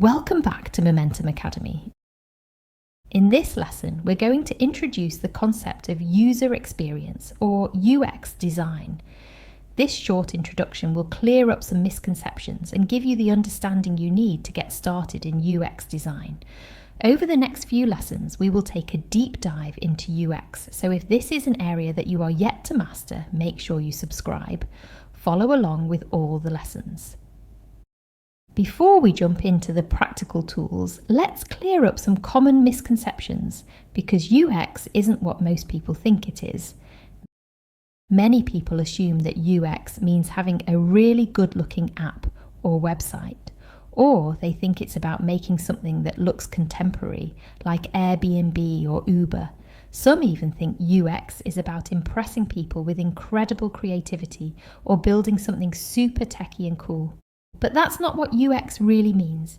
Welcome back to Momentum Academy. In this lesson, we're going to introduce the concept of user experience or UX design. This short introduction will clear up some misconceptions and give you the understanding you need to get started in UX design. Over the next few lessons, we will take a deep dive into UX. So if this is an area that you are yet to master, make sure you subscribe. Follow along with all the lessons. Before we jump into the practical tools, let's clear up some common misconceptions because UX isn't what most people think it is. Many people assume that UX means having a really good-looking app or website, or they think it's about making something that looks contemporary, like Airbnb or Uber. Some even think UX is about impressing people with incredible creativity or building something super techy and cool. But that's not what UX really means.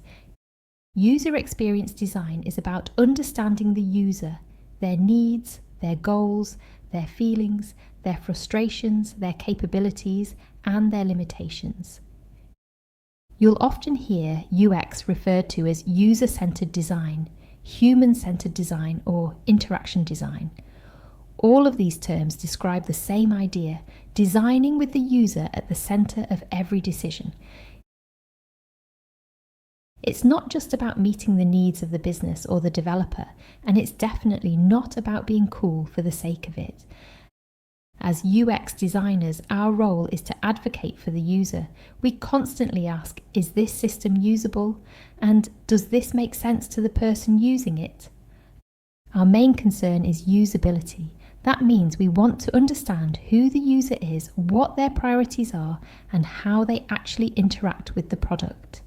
User experience design is about understanding the user, their needs, their goals, their feelings, their frustrations, their capabilities, and their limitations. You'll often hear UX referred to as user-centered design, human-centered design, or interaction design. All of these terms describe the same idea, designing with the user at the center of every decision. It's not just about meeting the needs of the business or the developer, and it's definitely not about being cool for the sake of it. As UX designers, our role is to advocate for the user. We constantly ask, is this system usable? And does this make sense to the person using it? Our main concern is usability. That means we want to understand who the user is, what their priorities are, and how they actually interact with the product.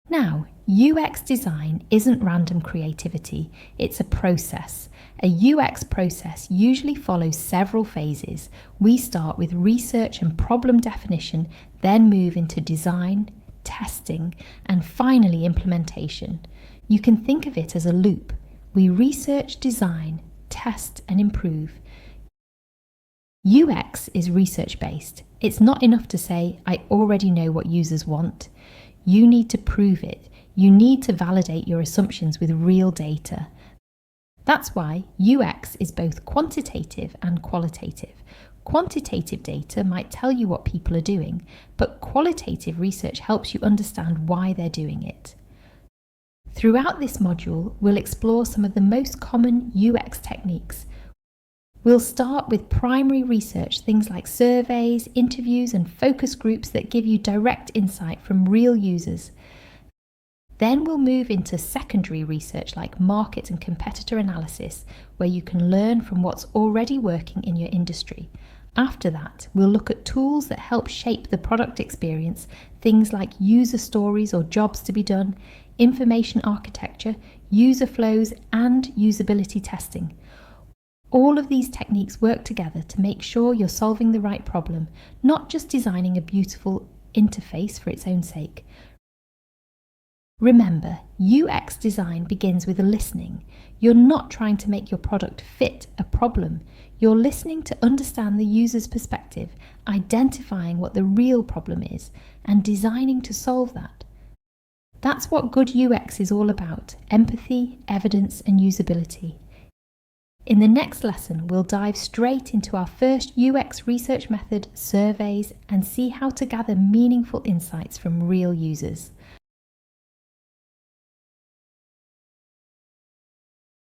Now, UX design isn't random creativity, it's a process. A UX process usually follows several phases. We start with research and problem definition, then move into design, testing, and finally implementation. You can think of it as a loop. We research, design, test, and improve. UX is research-based. It's not enough to say, I already know what users want. You need to prove it. You need to validate your assumptions with real data. That's why UX is both quantitative and qualitative. Quantitative data might tell you what people are doing, but qualitative research helps you understand why they're doing it. Throughout this module, we'll explore some of the most common UX techniques. We'll start with primary research, things like surveys, interviews, and focus groups that give you direct insight from real users. Then we'll move into secondary research like market and competitor analysis, where you can learn from what's already working in your industry. After that, we'll look at tools that help shape the product experience, things like user stories or jobs to be done, information architecture, user flows, and usability testing. All of these techniques work together to make sure you're solving the right problem, not just designing a beautiful interface for its own sake. Remember, UX design begins with listening. You're not trying to make your product fit a problem. You're listening to understand the user's perspective, identifying what the real problem is, and designing to solve that. That's what good UX is all about: empathy, evidence, and usability. In the next lesson, we'll dive straight into our first UX research method, surveys, and see how to gather meaningful insights from real users.